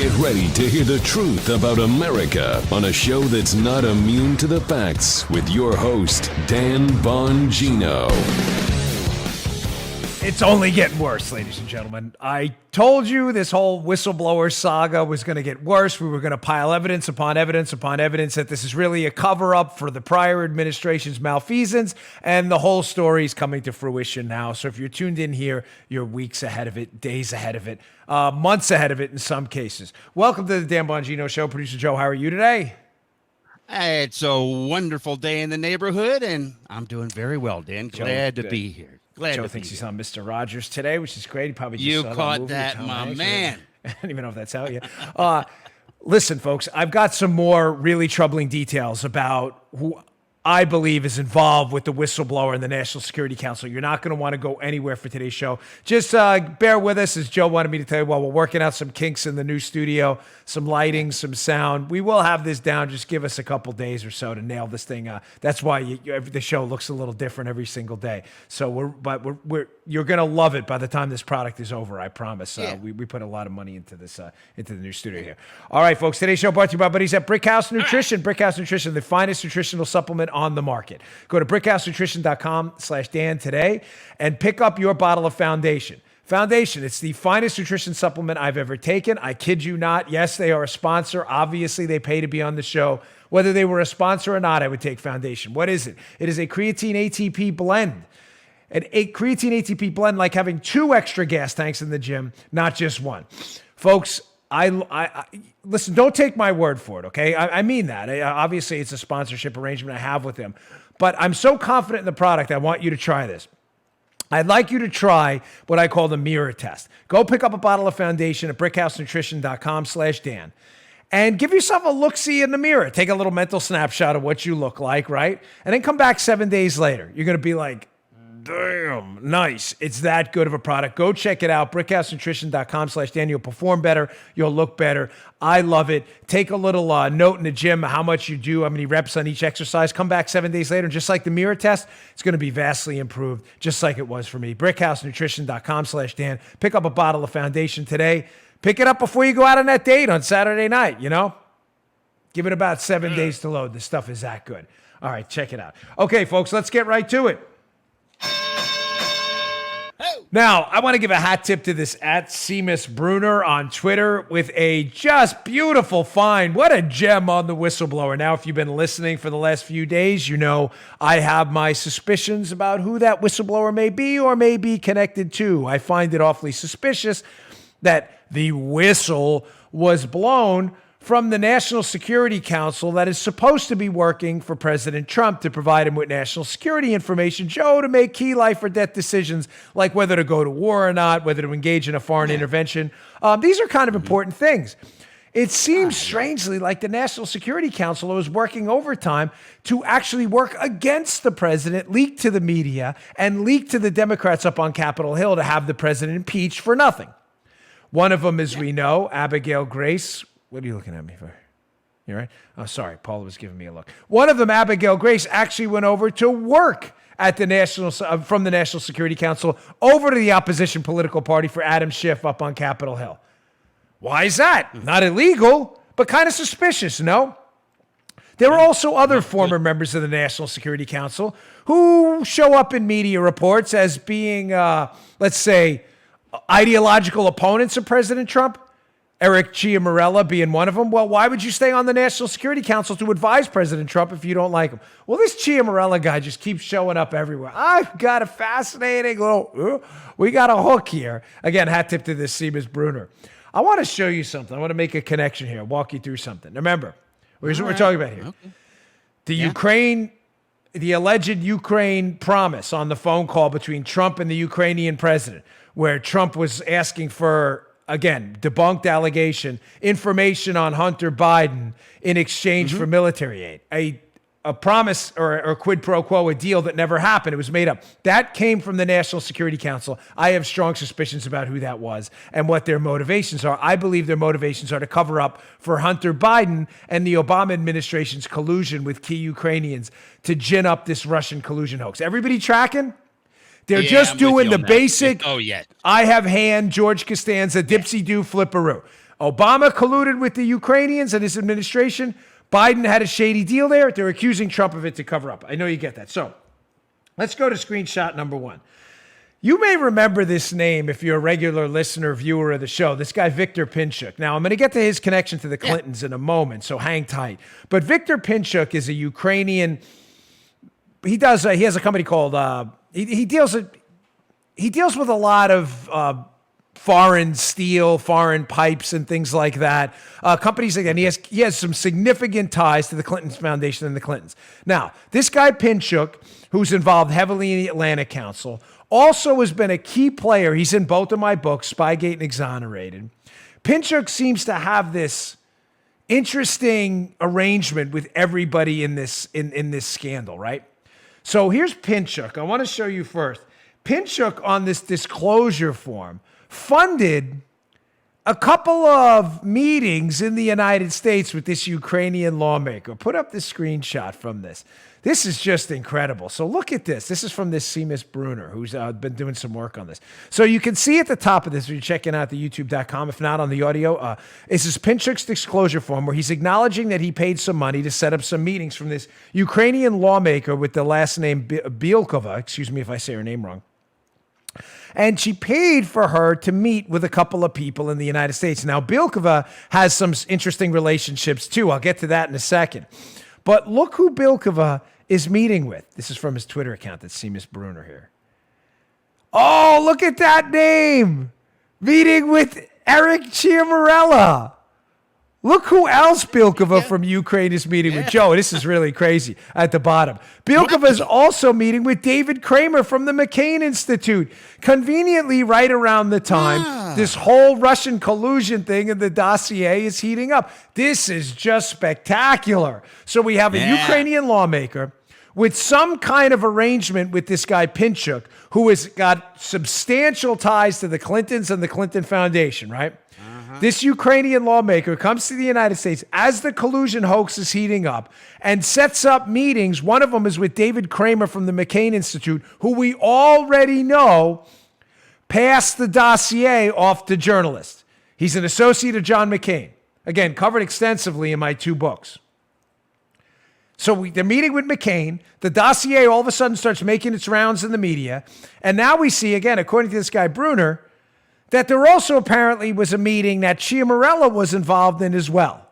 Get ready to hear the truth about America on a show that's not immune to the facts with your host, Dan Bongino. It's only getting worse, ladies and gentlemen. I told you this whole whistleblower saga was going to get worse. We were going to pile evidence upon evidence upon evidence that this is really a cover-up for the prior administration's malfeasance, and the whole story is coming to fruition now. So if you're tuned in here, you're weeks ahead of it, days ahead of it, months ahead of it in some cases. Welcome to the Dan Bongino Show. Producer Joe, how are you today? It's a wonderful day in the neighborhood, and I'm doing very well, Dan. Glad to be here. Joe thinks he's on Mr. Rogers today, which is great. He probably just you saw caught that, that my man. I don't even know if that's out yet. Listen, folks, I've got some more really troubling details about who I believe is involved with the whistleblower and the National Security Council. You're not going to want to go anywhere for today's show. Just bear with us, as Joe wanted me to tell you, while we're working out some kinks in the new studio, some lighting, some sound. We will have this down. Just give us a couple days or so to nail this thing. That's why the show looks a little different every single day. So you're going to love it by the time this product is over. I promise. We put a lot of money into this into the new studio here. All right, folks. Today's show brought to you by our buddies at Brickhouse Nutrition. Brickhouse Nutrition, the finest nutritional supplement on the market. Go to brickhousenutrition.com/Dan today and pick up your bottle of Foundation. Foundation, it's the finest nutrition supplement I've ever taken. I kid you not. Yes, they are a sponsor. Obviously, they pay to be on the show. Whether they were a sponsor or not, I would take Foundation. What is it? It is a creatine ATP blend. A creatine ATP blend, like having 2 extra gas tanks in the gym, not just one. Folks, I listen, don't take my word for it, okay? I mean that. Obviously, it's a sponsorship arrangement I have with them. But I'm so confident in the product, I want you to try this. I'd like you to try what I call the mirror test. Go pick up a bottle of Foundation at brickhousenutrition.com/Dan and give yourself a look-see in the mirror. Take a little mental snapshot of what you look like, right? And then come back 7 days later. You're going to be like, damn, nice. It's that good of a product. Go check it out. brickhousenutrition.com/Dan. You'll perform better. You'll look better. I love it. Take a little note in the gym, how much you do, how many reps on each exercise. Come back 7 days later, and just like the mirror test, it's going to be vastly improved, just like it was for me. brickhousenutrition.com/Dan. Pick up a bottle of Foundation today. Pick it up before you go out on that date on Saturday night, you know? Give it about 7 days to load. This stuff is that good. All right, check it out. Okay, folks, let's get right to it. Now, I want to give a hat tip to this @Seamus Bruner on Twitter with a just beautiful find. What a gem on the whistleblower. Now, if you've been listening for the last few days, you know I have my suspicions about who that whistleblower may be or may be connected to. I find it awfully suspicious that the whistle was blown from the National Security Council that is supposed to be working for President Trump to provide him with national security information, Joe, to make key life or death decisions like whether to go to war or not, whether to engage in a foreign intervention. These are kind of important things. It seems strangely like the National Security Council was working overtime to actually work against the president, leak to the media, and leak to the Democrats up on Capitol Hill to have the president impeached for nothing. One of them, as we know, Abigail Grace. What are you looking at me for? You all right? Oh, sorry. Paula was giving me a look. One of them, Abigail Grace, actually went over to work at the from the National Security Council over to the opposition political party for Adam Schiff up on Capitol Hill. Why is that? Not illegal, but kind of suspicious, no? There are also other former members of the National Security Council who show up in media reports as being, let's say, ideological opponents of President Trump. Eric Chiamarella being one of them. Well, why would you stay on the National Security Council to advise President Trump if you don't like him? Well, this Chiamarella guy just keeps showing up everywhere. I've got a fascinating little, we got a hook here. Again, hat tip to this Seamus Bruner. I want to show you something. I want to make a connection here, walk you through something. Remember, here's what we're talking about here. Okay. The alleged Ukraine promise on the phone call between Trump and the Ukrainian president, where Trump was asking for, again, debunked allegation, information on Hunter Biden in exchange for military aid. A promise or quid pro quo, a deal that never happened. It was made up. That came from the National Security Council. I have strong suspicions about who that was and what their motivations are. I believe their motivations are to cover up for Hunter Biden and the Obama administration's collusion with key Ukrainians to gin up this Russian collusion hoax. Everybody tracking? They're just doing the basic, I have hand, George Costanza, dipsy-do, flipperoo. Obama colluded with the Ukrainians and his administration. Biden had a shady deal there. They're accusing Trump of it to cover up. I know you get that. So let's go to screenshot number 1. You may remember this name if you're a regular listener, viewer of the show. This guy, Victor Pinchuk. Now, I'm going to get to his connection to the Clintons in a moment, so hang tight. But Victor Pinchuk is a Ukrainian. He has a company called. He deals with a lot of foreign steel, foreign pipes, and things like that. Companies like that. And he has some significant ties to the Clinton Foundation and the Clintons. Now, this guy Pinchuk, who's involved heavily in the Atlantic Council, also has been a key player. He's in both of my books, Spygate and Exonerated. Pinchuk seems to have this interesting arrangement with everybody in this scandal, right? So here's Pinchuk. I want to show you first. Pinchuk, on this disclosure form, funded a couple of meetings in the United States with this Ukrainian lawmaker. Put up the screenshot from this. This is just incredible. So look at this. This is from this Seamus Bruner, who's been doing some work on this. So you can see at the top of this, when you're checking out the youtube.com, if not on the audio, this is Pinchuk's disclosure form where he's acknowledging that he paid some money to set up some meetings from this Ukrainian lawmaker with the last name Bielkova. Excuse me if I say her name wrong. And she paid for her to meet with a couple of people in the United States. Now, Bielkova has some interesting relationships, too. I'll get to that in a second. But look who Bielkova is meeting with. This is from his Twitter account. That's Seamus Bruner here. Oh, look at that name. Meeting with Eric Ciamarella. Look who else Bielkova from Ukraine is meeting with. Joe, this is really crazy at the bottom. Bielkova is also meeting with David Kramer from the McCain Institute. Conveniently, right around the time this whole Russian collusion thing in the dossier is heating up. This is just spectacular. So we have a Ukrainian lawmaker with some kind of arrangement with this guy Pinchuk, who has got substantial ties to the Clintons and the Clinton Foundation, right? This Ukrainian lawmaker comes to the United States as the collusion hoax is heating up and sets up meetings. One of them is with David Kramer from the McCain Institute, who we already know passed the dossier off to journalists. He's an associate of John McCain. Again, covered extensively in my 2 books. So they're meeting with McCain. The dossier all of a sudden starts making its rounds in the media. And now we see, again, according to this guy Bruner, that there also apparently was a meeting that Ciamarella was involved in as well.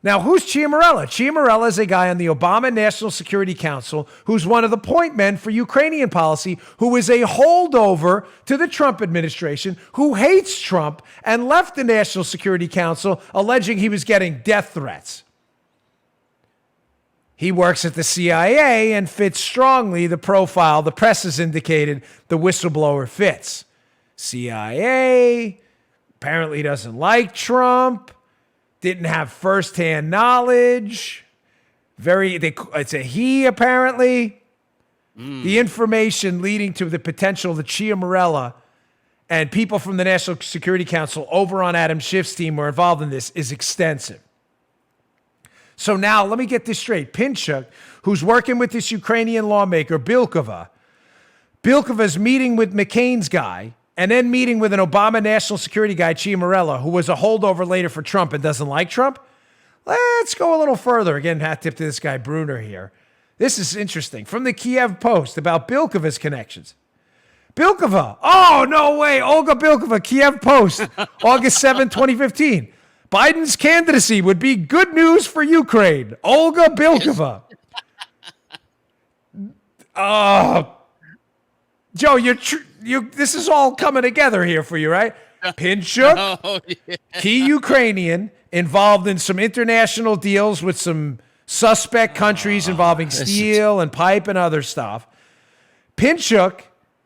Now, who's Ciamarella? Ciamarella is a guy on the Obama National Security Council who's one of the point men for Ukrainian policy, who is a holdover to the Trump administration, who hates Trump and left the National Security Council alleging he was getting death threats. He works at the CIA and fits strongly the profile the press has indicated the whistleblower fits. CIA, apparently doesn't like Trump, didn't have firsthand knowledge. It's a he, apparently. The information leading to the potential that Ciamarella and people from the National Security Council over on Adam Schiff's team were involved in this is extensive. So now, let me get this straight. Pinchuk, who's working with this Ukrainian lawmaker, Bielkova, Bielkova's meeting with McCain's guy, and then meeting with an Obama national security guy, Ciamarella, who was a holdover later for Trump and doesn't like Trump. Let's go a little further. Again, hat tip to this guy Bruner here. This is interesting. From the Kiev Post about Bielkova's connections. Bielkova. Oh, no way. Olga Bielkova, Kiev Post, August 7, 2015. Biden's candidacy would be good news for Ukraine. Olga Bielkova. Joe, this is all coming together here for you, right? Pinchuk, key Ukrainian, involved in some international deals with some suspect countries involving steel and pipe and other stuff. Pinchuk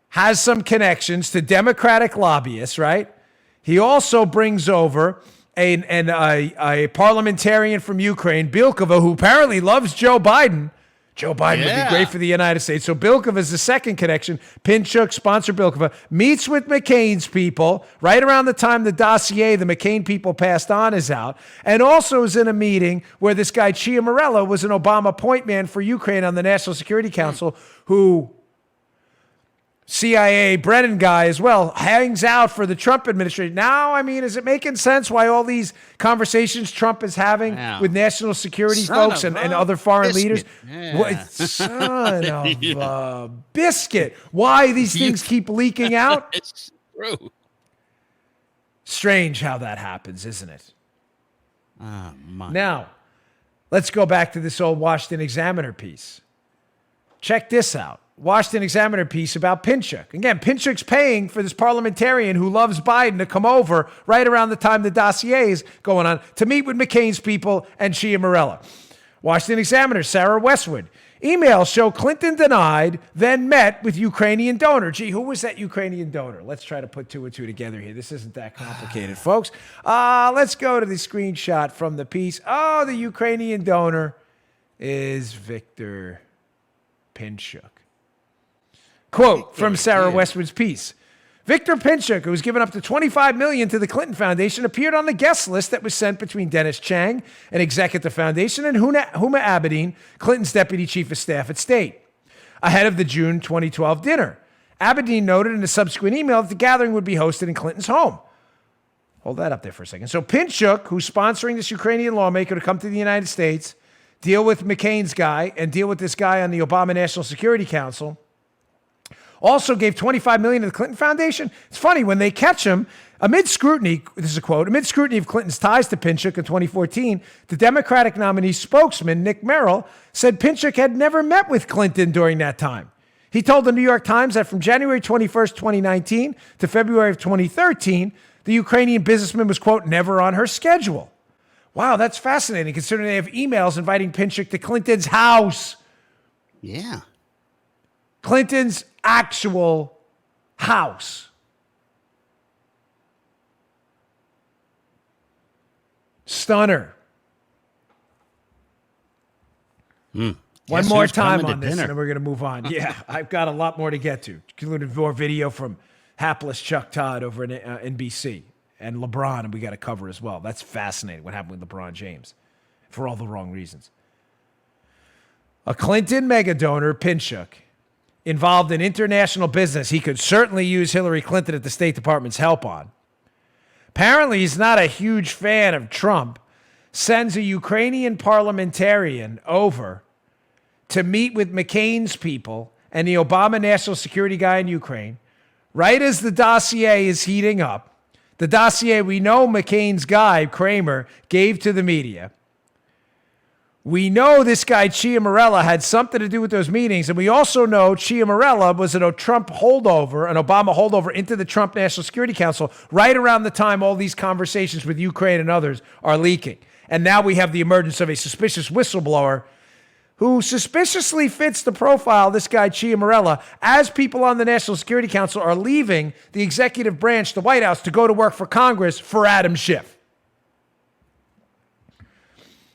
has some connections to Democratic lobbyists, right? He also brings over a parliamentarian from Ukraine, Bielkova, who apparently loves Joe Biden. Joe Biden would be great for the United States. So Bielkova is the second connection. Pinchuk, sponsor Bielkova, meets with McCain's people right around the time the dossier the McCain people passed on is out, and also is in a meeting where this guy Ciamarella was an Obama point man for Ukraine on the National Security Council, who CIA Brennan guy as well, hangs out for the Trump administration. Now, I mean, is it making sense why all these conversations Trump is having with national security folks and other foreign leaders? Yeah. What, son of a biscuit. Why these things keep leaking out? It's true. Strange how that happens, isn't it? Oh, my. Now, let's go back to this old Washington Examiner piece. Check this out. Washington Examiner piece about Pinchuk. Again, Pinchuk's paying for this parliamentarian who loves Biden to come over right around the time the dossier is going on to meet with McCain's people and Chiamarella. Washington Examiner, Sarah Westwood. Emails show Clinton denied, then met with Ukrainian donor. Gee, who was that Ukrainian donor? Let's try to put two and two together here. This isn't that complicated, folks. Let's go to the screenshot from the piece. Oh, the Ukrainian donor is Victor Pinchuk. Quote from Sarah Westwood's piece. Victor Pinchuk, who was given up to $25 million to the Clinton Foundation, appeared on the guest list that was sent between Dennis Chang, an exec at the foundation, and Huma Abedin, Clinton's deputy chief of staff at State, ahead of the June 2012 dinner. Abedin noted in a subsequent email that the gathering would be hosted in Clinton's home. Hold that up there for a second. So Pinchuk, who's sponsoring this Ukrainian lawmaker to come to the United States, deal with McCain's guy, and deal with this guy on the Obama National Security Council, also gave $25 million to the Clinton Foundation. It's funny, when they catch him, amid scrutiny, this is a quote, amid scrutiny of Clinton's ties to Pinchuk in 2014, the Democratic nominee spokesman, Nick Merrill, said Pinchuk had never met with Clinton during that time. He told the New York Times that from January 21st, 2019 to February of 2013, the Ukrainian businessman was, quote, never on her schedule. Wow, that's fascinating, considering they have emails inviting Pinchuk to Clinton's house. Yeah. Clinton's actual house. Stunner. One more time on this, and then we're going to move on. Yeah, I've got a lot more to get to, including more video from hapless Chuck Todd over in NBC and LeBron, and we got to cover as well. That's fascinating, what happened with LeBron James, for all the wrong reasons. A Clinton mega donor, Pinchuk, involved in international business he could certainly use Hillary Clinton at the State Department's help on. Apparently, he's not a huge fan of Trump, sends a Ukrainian parliamentarian over to meet with McCain's people and the Obama national security guy in Ukraine, right as the dossier is heating up. The dossier we know McCain's guy, Kramer, gave to the media. We know this guy, Chiamarella, had something to do with those meetings, and we also know Chiamarella was a Trump holdover, an Obama holdover into the Trump National Security Council right around the time all these conversations with Ukraine and others are leaking. And now we have the emergence of a suspicious whistleblower who suspiciously fits the profile of this guy, Chiamarella, as people on the National Security Council are leaving the executive branch, the White House, to go to work for Congress for Adam Schiff.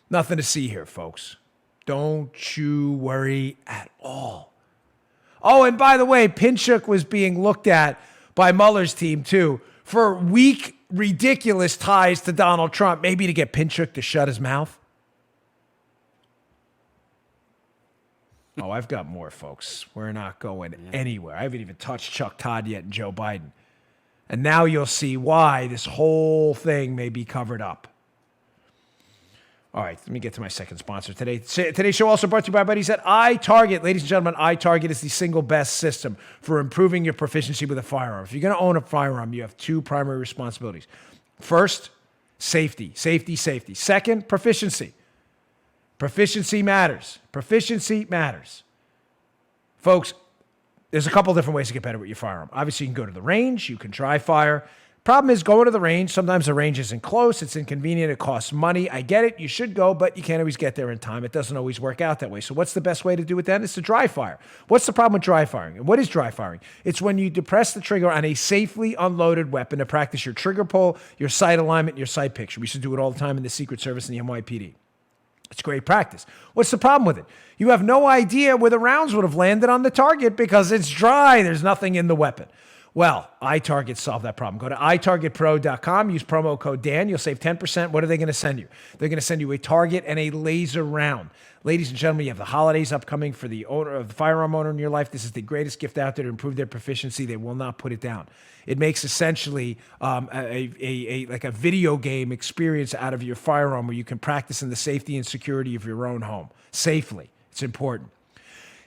Nothing to see here, folks. Don't you worry at all. Oh, and by the way, Pinchuk was being looked at by Mueller's team, too, for weak, ridiculous ties to Donald Trump, maybe to get Pinchuk to shut his mouth. Oh, I've got more, folks. We're not going anywhere. I haven't even touched Chuck Todd yet and Joe Biden. And now you'll see why this whole thing may be covered up. All right, let me get to my second sponsor today. Today's show also brought to you by our buddies at iTarget. Ladies and gentlemen, iTarget is the single best system for improving your proficiency with a firearm. If you're going to own a firearm, you have two primary responsibilities. First, safety. Safety, safety. Second, proficiency. Proficiency matters. Proficiency matters. Folks, there's a couple different ways to get better with your firearm. Obviously, you can go to the range. You can try fire. Problem is, going to the range, sometimes the range isn't close. It's inconvenient. It costs money. I get it. You should go, but you can't always get there in time. It doesn't always work out that way. So what's the best way to do it then? It's to dry fire. What's the problem with dry firing? And what is dry firing? It's when you depress the trigger on a safely unloaded weapon to practice your trigger pull, your sight alignment, and your sight picture. We used to do it all the time in the Secret Service and the NYPD. It's great practice. What's the problem with it? You have no idea where the rounds would have landed on the target because it's dry. There's nothing in the weapon. Well, iTarget solved that problem. Go to itargetpro.com, use promo code Dan. You'll save 10%. What are they going to send you? They're going to send you a target and a laser round. Ladies and gentlemen, you have the holidays upcoming for the owner of the firearm owner in your life. This is the greatest gift out there to improve their proficiency. They will not put it down. It makes essentially like a video game experience out of your firearm where you can practice in the safety and security of your own home safely. It's important.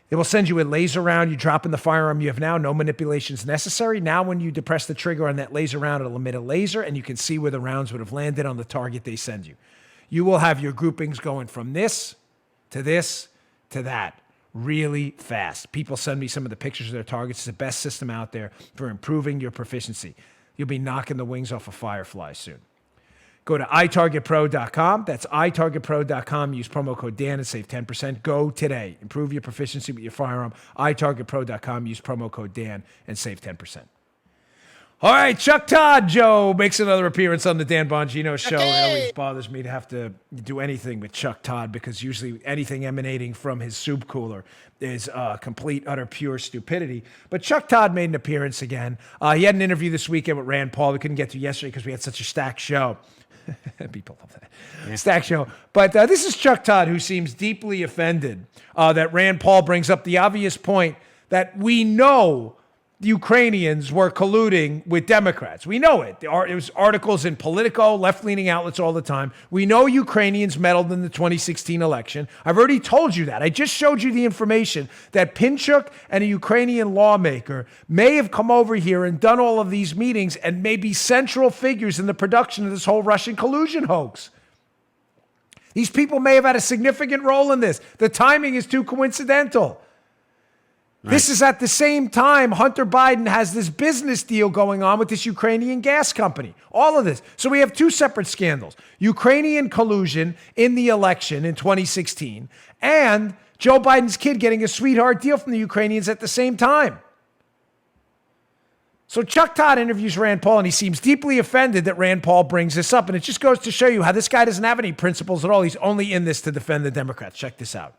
They will send you a laser round. You drop in the firearm you have now. No manipulations necessary. Now, when you depress the trigger on that laser round, it'll emit a laser, and you can see where the rounds would have landed on the target they send you. You will have your groupings going from this to that really fast. People send me some of the pictures of their targets. It's the best system out there for improving your proficiency. You'll be knocking the wings off a firefly soon. Go to itargetpro.com. That's itargetpro.com. Use promo code Dan and save 10%. Go today. Improve your proficiency with your firearm. itargetpro.com. Use promo code Dan and save 10%. All right, Chuck Todd, Joe, makes another appearance on the Dan Bongino Show. It always bothers me to have to do anything with Chuck Todd because usually anything emanating from his soup cooler is complete, utter, pure stupidity. But Chuck Todd made an appearance again. He had an interview this weekend with Rand Paul. We couldn't get to yesterday because we had such a stacked show. People love that. Yeah. Stack show. But this is Chuck Todd, who seems deeply offended that Rand Paul brings up the obvious point that we know the Ukrainians were colluding with Democrats. We know it. There was articles in Politico, left-leaning outlets all the time. We know Ukrainians meddled in the 2016 election. I've already told you that. I just showed you the information that Pinchuk and a Ukrainian lawmaker may have come over here and done all of these meetings and may be central figures in the production of this whole Russian collusion hoax. These people may have had a significant role in this. The timing is too coincidental. Right. This is at the same time Hunter Biden has this business deal going on with this Ukrainian gas company. All of this. So we have two separate scandals. Ukrainian collusion in the election in 2016 and Joe Biden's kid getting a sweetheart deal from the Ukrainians at the same time. So Chuck Todd interviews Rand Paul, and he seems deeply offended that Rand Paul brings this up. And it just goes to show you how this guy doesn't have any principles at all. He's only in this to defend the Democrats. Check this out.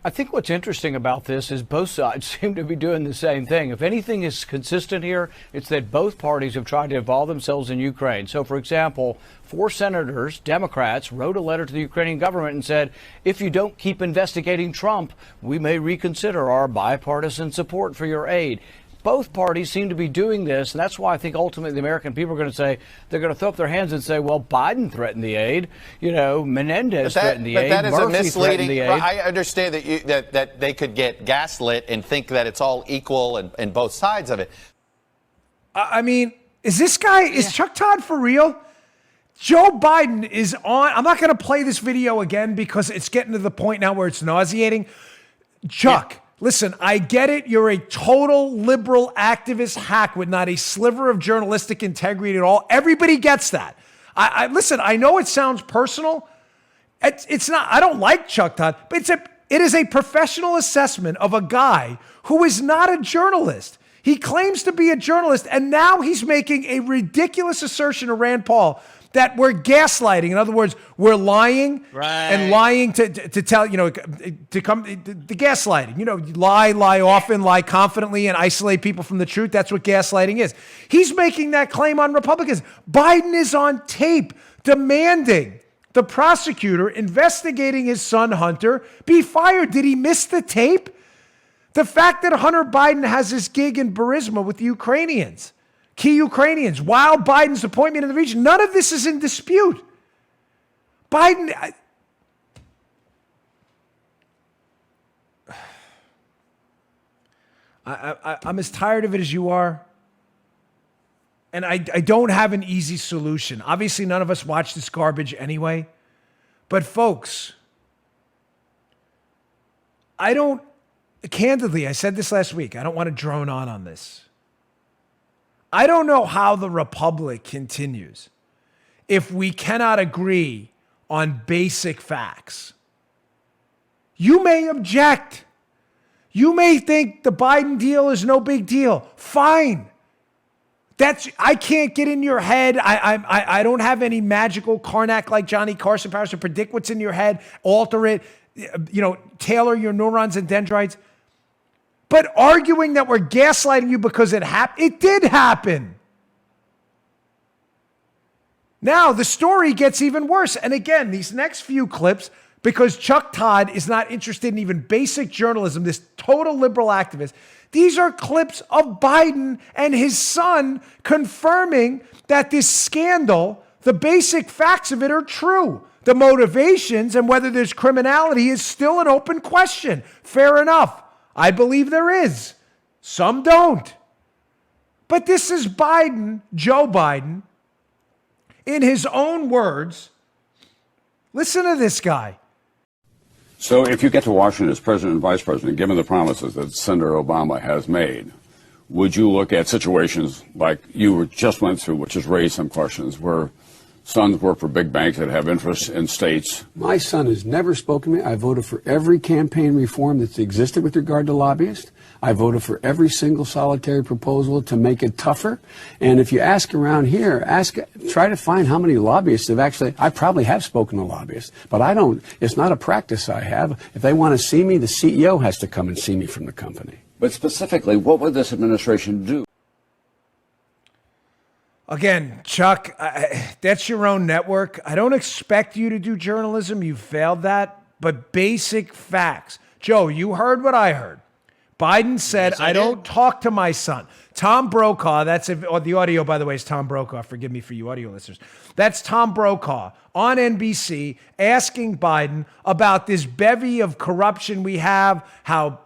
I think what's interesting about this is both sides seem to be doing the same thing. If anything is consistent here, it's that both parties have tried to involve themselves in Ukraine. So, for example, 4 senators, Democrats, wrote a letter to the Ukrainian government and said, if you don't keep investigating Trump, we may reconsider our bipartisan support for your aid. Both parties seem to be doing this, and that's why I think ultimately the American people are going to say, they're going to throw up their hands and say, well, Biden threatened the aid, Menendez threatened the aid, that is Murphy a misleading. threatened the aid. I understand that they could get gaslit and think that it's all equal and both sides of it. I mean, is Chuck Todd for real? Joe Biden is on. I'm not going to play this video again because it's getting to the point now where it's nauseating. Chuck. Yeah. Listen, I get it. You're a total liberal activist hack with not a sliver of journalistic integrity at all. Everybody gets that. Listen, I know it sounds personal. It's not. I don't like Chuck Todd, but it is a professional assessment of a guy who is not a journalist. He claims to be a journalist, and now he's making a ridiculous assertion of Rand Paul that we're gaslighting. In other words, we're lying and lying to tell, to come the gaslighting, lie often, lie confidently, and isolate people from the truth. That's what gaslighting is. He's making that claim on Republicans. Biden is on tape demanding the prosecutor investigating his son, Hunter, be fired. Did he miss the tape? The fact that Hunter Biden has this gig in Burisma with the Ukrainians, key Ukrainians, while Biden's appointment in the region, none of this is in dispute. Biden, I'm as tired of it as you are. And I don't have an easy solution. Obviously, none of us watch this garbage anyway. But folks, candidly, I said this last week, I don't want to drone on this. I don't know how the Republic continues if we cannot agree on basic facts. You may object. You may think the Biden deal is no big deal. Fine. I can't get in your head. I don't have any magical Karnak like Johnny Carson powers to predict what's in your head, alter it, tailor your neurons and dendrites. But arguing that we're gaslighting you because it happened, it did happen. Now, the story gets even worse. And again, these next few clips, because Chuck Todd is not interested in even basic journalism, this total liberal activist, these are clips of Biden and his son confirming that this scandal, the basic facts of it are true. The motivations and whether there's criminality is still an open question. Fair enough. I believe there is. Some don't. But this is Biden, Joe Biden, in his own words. Listen to this guy. So if you get to Washington as president and vice president, given the promises that Senator Obama has made, would you look at situations like you just went through, which has raised some questions, where sons work for big banks that have interests in states? My son has never spoken to me. I voted for every campaign reform that's existed with regard to lobbyists. I voted for every single solitary proposal to make it tougher. And if you ask around here, try to find how many lobbyists have actually, I probably have spoken to lobbyists, but I don't, it's not a practice I have. If they want to see me, the CEO has to come and see me from the company. But specifically, what would this administration do? Again, Chuck, that's your own network. I don't expect you to do journalism. You failed that. But basic facts. Joe, you heard what I heard. Biden said, yes, I don't talk to my son. Tom Brokaw, the audio, by the way, is Tom Brokaw. Forgive me for you audio listeners. That's Tom Brokaw on NBC asking Biden about this bevy of corruption we have, how,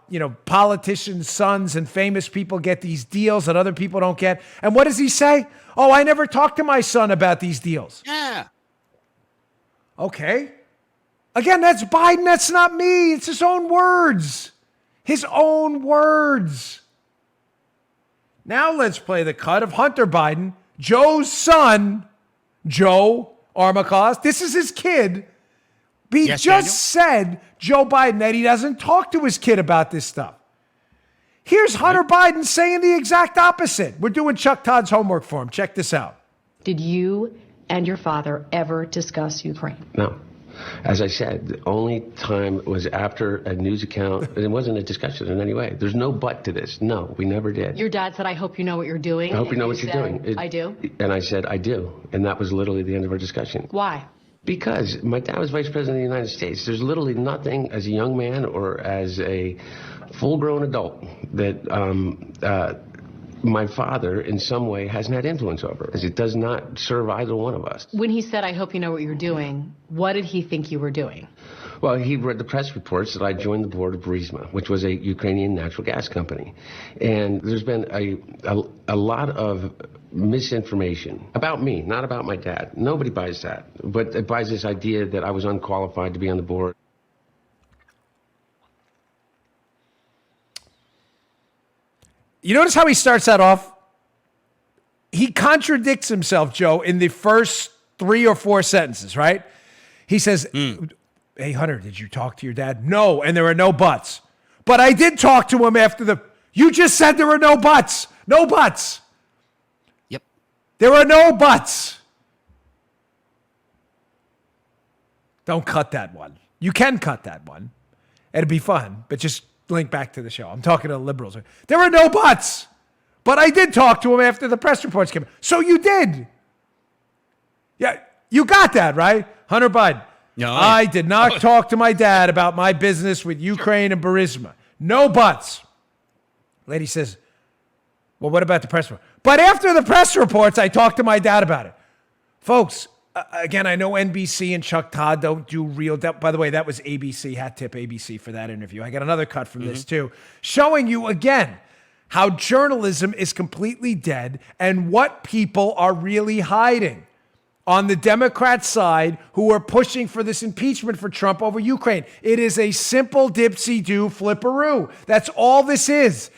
politicians' sons and famous people get these deals that other people don't get. And what does he say? Oh, I never talked to my son about these deals. Yeah. Okay. Again, that's Biden. That's not me. It's his own words. His own words. Now let's play the cut of Hunter Biden, Joe's son, Joe Armacost. This is his kid. He just said, Joe Biden, that he doesn't talk to his kid about this stuff. Here's Hunter Biden saying the exact opposite. We're doing Chuck Todd's homework for him. Check this out. Did you and your father ever discuss Ukraine? No. As I said, the only time was after a news account. It wasn't a discussion in any way. There's no but to this. No, we never did. Your dad said, I hope you know what you're doing. I hope you know what you're doing. I do? And I said, I do. And that was literally the end of our discussion. Why? Because my dad was vice president of the United States. There's literally nothing as a young man or as a full-grown adult that my father in some way hasn't had influence over. It does not serve either one of us. When he said, I hope you know what you're doing, what did he think you were doing? Well, he read the press reports that I joined the board of Burisma, which was a Ukrainian natural gas company. And there's been a lot of misinformation about me, not about my dad. Nobody buys that. But it buys this idea that I was unqualified to be on the board. You notice how he starts that off? He contradicts himself, Joe, in the first 3 or 4 sentences, right? He says, Hey, Hunter, did you talk to your dad? No, and there are no buts. But I did talk to him after you just said there were no buts. No buts. Yep. There are no buts. Don't cut that one. You can cut that one. It'd be fun, but just link back to the show. I'm talking to the liberals. There were no buts, but I did talk to him after the press reports came. So you did. Yeah, you got that, right? Hunter Biden. No, I did not talk to my dad about my business with Ukraine and Burisma. No buts. Lady says, well, what about the press report? But after the press reports, I talked to my dad about it. Folks, again, I know NBC and Chuck Todd don't do real depth. By the way, that was ABC, hat tip ABC for that interview. I got another cut from this too, showing you again how journalism is completely dead and what people are really hiding on the Democrat side who are pushing for this impeachment for Trump over Ukraine. It is a simple dipsy-do flipperoo. That's all this is.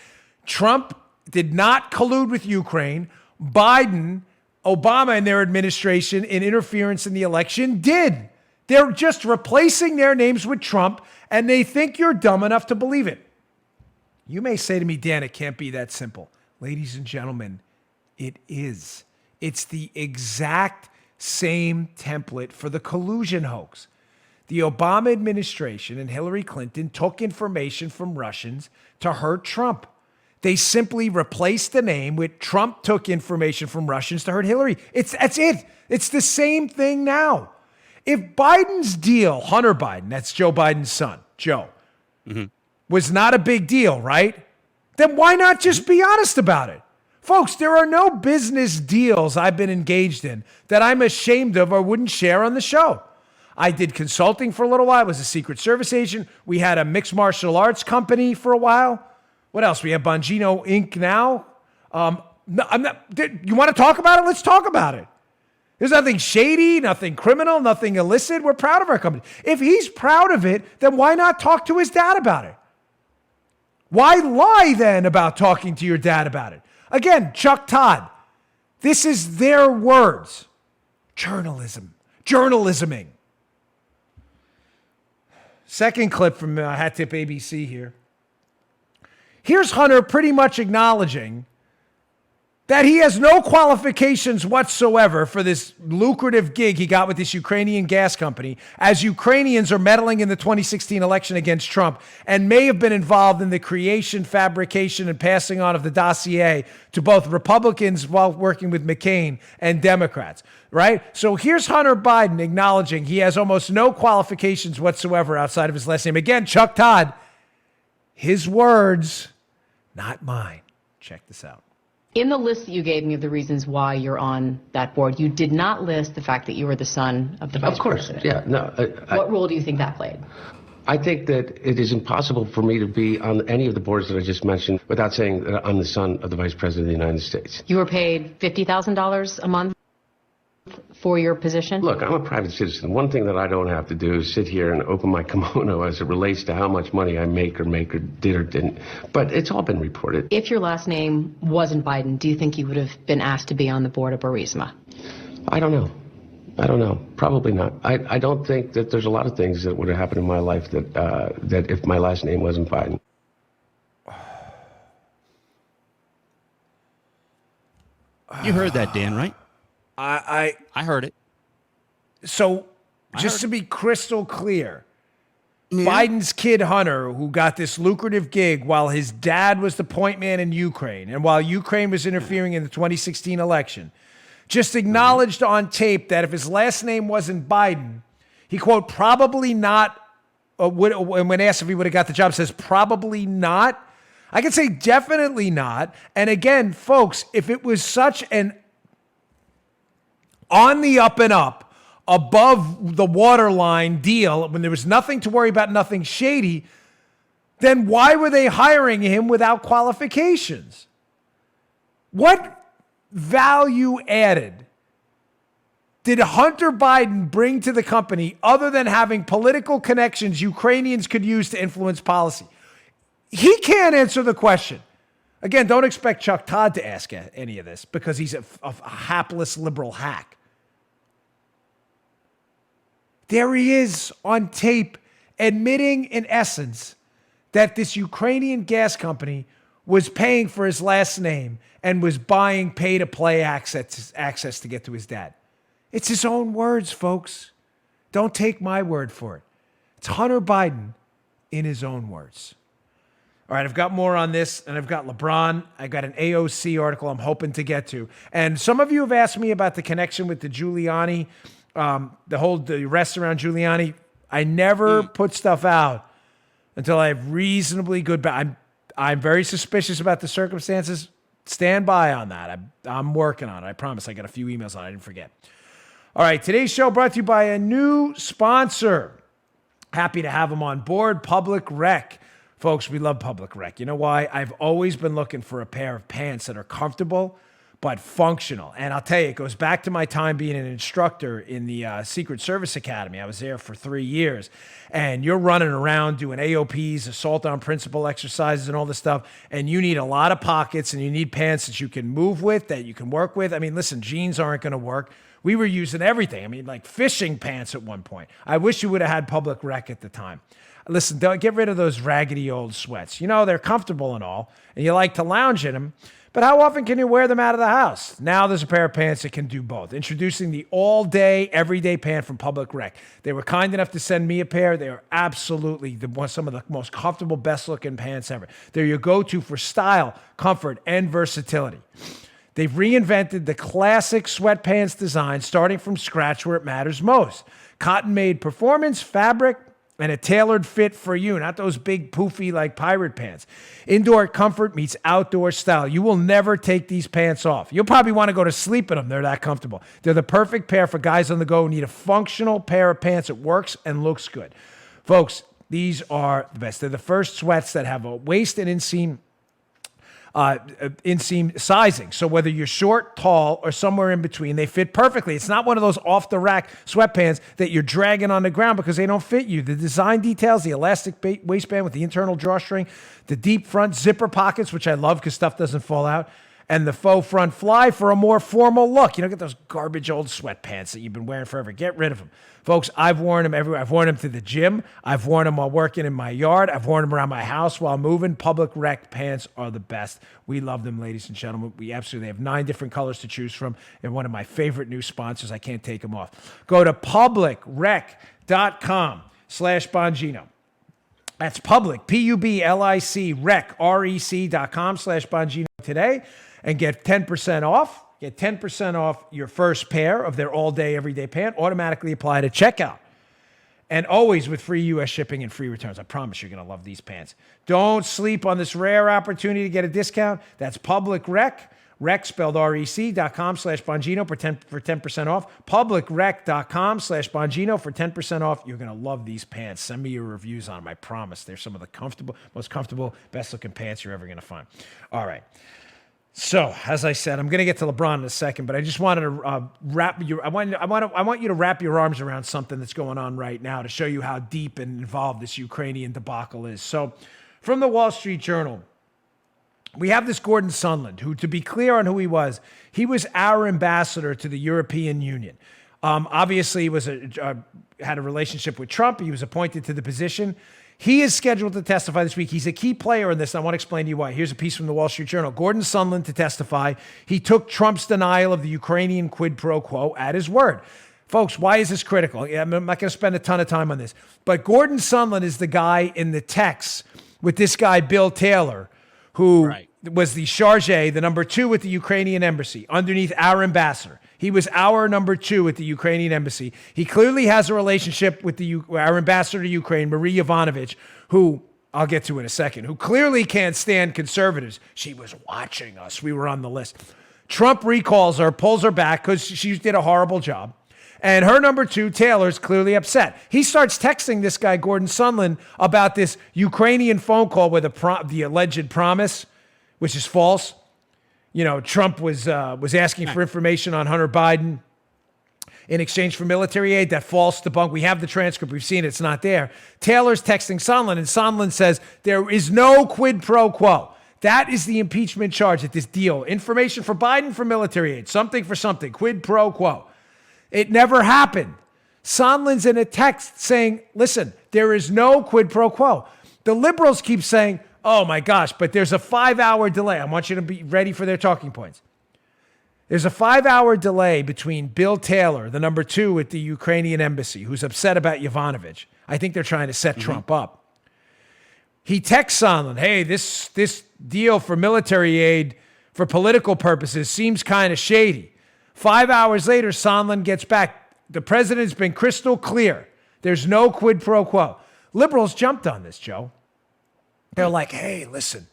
Trump did not collude with Ukraine. Biden, Obama and their administration in interference in the election did. They're just replacing their names with Trump, and they think you're dumb enough to believe it. You may say to me, Dan, it can't be that simple. Ladies and gentlemen, it is. It's the exact same template for the collusion hoax. The Obama administration and Hillary Clinton took information from Russians to hurt Trump. They simply replaced the name with Trump took information from Russians to hurt Hillary. That's it. It's the same thing now. If Biden's deal, Hunter Biden, that's Joe Biden's son, Joe, was not a big deal, right? Then why not just be honest about it? Folks, there are no business deals I've been engaged in that I'm ashamed of or wouldn't share on the show. I did consulting for a little while. I was a Secret Service agent. We had a mixed martial arts company for a while. What else? We have Bongino Inc. now. You want to talk about it? Let's talk about it. There's nothing shady, nothing criminal, nothing illicit. We're proud of our company. If he's proud of it, then why not talk to his dad about it? Why lie then about talking to your dad about it? Again, Chuck Todd, this is their words. Journalisming. Second clip from Hat Tip ABC here. Here's Hunter pretty much acknowledging that he has no qualifications whatsoever for this lucrative gig he got with this Ukrainian gas company, as Ukrainians are meddling in the 2016 election against Trump and may have been involved in the creation, fabrication, and passing on of the dossier to both Republicans while working with McCain and Democrats, right? So here's Hunter Biden acknowledging he has almost no qualifications whatsoever outside of his last name. Again, Chuck Todd, his words, not mine. Check this out. In the list that you gave me of the reasons why you're on that board, you did not list the fact that you were the son of the vice president. Yeah. No. What role do you think that played? I think that it is impossible for me to be on any of the boards that I just mentioned without saying that I'm the son of the Vice President of the United States. You were paid $50,000 a month for your position? Look, I'm a private citizen. One thing that I don't have to do is sit here and open my kimono as it relates to how much money I make or did or didn't. But it's all been reported. If your last name wasn't Biden, do you think you would have been asked to be on the board of Burisma? I don't know. Probably not. I don't think that there's a lot of things that would have happened in my life that if my last name wasn't Biden. You heard that, Dan, right? I heard it. So, just to be crystal clear, Biden's kid Hunter, who got this lucrative gig while his dad was the point man in Ukraine, and while Ukraine was interfering in the 2016 election, just acknowledged on tape that if his last name wasn't Biden, he, quote, probably not, when asked if he would have got the job, says probably not. I can say definitely not. And again, folks, if it was such an on the up and up, above the waterline deal, when there was nothing to worry about, nothing shady, then why were they hiring him without qualifications? What value added did Hunter Biden bring to the company other than having political connections Ukrainians could use to influence policy? He can't answer the question. Again, don't expect Chuck Todd to ask any of this because he's a hapless liberal hack. There he is on tape admitting, in essence, that this Ukrainian gas company was paying for his last name and was buying pay-to-play access to get to his dad. It's his own words, folks. Don't take my word for it. It's Hunter Biden in his own words. All right, I've got more on this, and I've got LeBron. I've got an AOC article I'm hoping to get to. And some of you have asked me about the connection with the Giuliani, the arrest around Giuliani. I never put stuff out until I have reasonably good. I'm very suspicious about the circumstances. Stand by on that. I'm working on it. I promise. I got a few emails on it. I didn't forget. All right, today's show brought to you by a new sponsor. Happy to have them on board, Public Rec. Folks, we love Public Rec. You know why? I've always been looking for a pair of pants that are comfortable but functional. And I'll tell you, it goes back to my time being an instructor in the Secret Service Academy. I was there for 3 years. And you're running around doing AOPs, assault on principle exercises and all this stuff. And you need a lot of pockets and you need pants that you can move with, that you can work with. I mean, listen, jeans aren't going to work. We were using everything. I mean, like fishing pants at one point. I wish you would have had public rec at the time. Listen, don't get rid of those raggedy old sweats. You know, they're comfortable and all, and you like to lounge in them, but how often can you wear them out of the house? Now there's a pair of pants that can do both. Introducing the all-day, everyday pant from Public Rec. They were kind enough to send me a pair. They are absolutely some of the most comfortable, best-looking pants ever. They're your go-to for style, comfort, and versatility. They've reinvented the classic sweatpants design, starting from scratch where it matters most. Cotton-made performance, fabric, and a tailored fit for you, not those big poofy like pirate pants. Indoor comfort meets outdoor style. You will never take these pants off. You'll probably want to go to sleep in them. They're that comfortable. They're the perfect pair for guys on the go who need a functional pair of pants that works and looks good. Folks, these are the best. They're the first sweats that have a waist and inseam sizing. So whether you're short, tall, or somewhere in between, they fit perfectly. It's not one of those off-the-rack sweatpants that you're dragging on the ground because they don't fit you. The design details, the elastic waistband with the internal drawstring, the deep front zipper pockets, which I love because stuff doesn't fall out, and the faux front fly for a more formal look. You don't get those garbage old sweatpants that you've been wearing forever. Get rid of them. Folks, I've worn them everywhere. I've worn them to the gym. I've worn them while working in my yard. I've worn them around my house while moving. Public Rec pants are the best. We love them, ladies and gentlemen. We absolutely have 9 different colors to choose from. They're one of my favorite new sponsors. I can't take them off. Go to publicrec.com/Bongino. That's public, P-U-B-L-I-C, rec, REC.com/Bongino today and get 10% off. Get 10% off your first pair of their all-day, everyday pant, automatically applied at checkout. And always with free U.S. shipping and free returns. I promise you're going to love these pants. Don't sleep on this rare opportunity to get a discount. That's Public Rec, rec spelled rec.com/Bongino for 10% off. Publicrec.com/Bongino for 10% off. You're going to love these pants. Send me your reviews on them. I promise. They're some of the most comfortable, best-looking pants you're ever going to find. All right. So, as I said, I'm going to get to LeBron in a second, but I just wanted to I want you to wrap your arms around something that's going on right now to show you how deep and involved this Ukrainian debacle is. So, from the Wall Street Journal, we have this Gordon Sondland, who, to be clear on who he was our ambassador to the European Union. Obviously, he was had a relationship with Trump. He was appointed to the position. He is scheduled to testify this week. He's a key player in this, and I want to explain to you why. Here's a piece from the Wall Street Journal. Gordon Sondland to testify. He took Trump's denial of the Ukrainian quid pro quo at his word. Folks, why is this critical? I'm not going to spend a ton of time on this. But Gordon Sondland is the guy in the text with this guy, Bill Taylor, who was the charge, the number 2 at the Ukrainian embassy, underneath our ambassador. He was our number 2 at the Ukrainian embassy. He clearly has a relationship with our ambassador to Ukraine, Marie Yovanovitch, who I'll get to in a second, who clearly can't stand conservatives. She was watching us. We were on the list. Trump recalls her, pulls her back because she did a horrible job. And her number 2, Taylor's clearly upset. He starts texting this guy, Gordon Sondland, about this Ukrainian phone call with the alleged promise, which is false. You know, Trump was asking for information on Hunter Biden in exchange for military aid. That false debunk. We have the transcript. We've seen it. It's not there. Taylor's texting Sondland, and Sondland says there is no quid pro quo. That is the impeachment charge at this deal. Information for Biden for military aid. Something for something. Quid pro quo. It never happened. Sondland's in a text saying, listen, there is no quid pro quo. The liberals keep saying, oh my gosh, but there's a 5-hour delay. I want you to be ready for their talking points. There's a 5-hour delay between Bill Taylor, the number 2 at the Ukrainian embassy, who's upset about Yovanovitch. I think they're trying to set Trump up. He texts Sondland, hey, this deal for military aid for political purposes seems kind of shady. 5 hours later, Sondland gets back. The president's been crystal clear. There's no quid pro quo. Liberals jumped on this, Joe. They're like, hey, listen,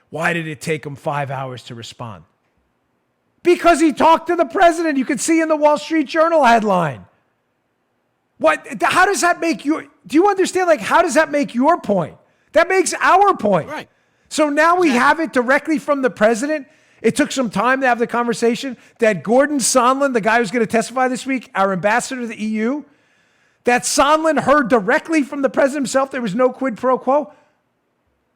why did it take him 5 hours to respond? Because he talked to the president. You can see in the Wall Street Journal headline. What? How does that make you? Do you understand? Like, how does that make your point? That makes our point. Right. So now we have it directly from the president. It took some time to have the conversation that Gordon Sondland, the guy who's going to testify this week, our ambassador to the EU, that Sondland heard directly from the president himself there was no quid pro quo.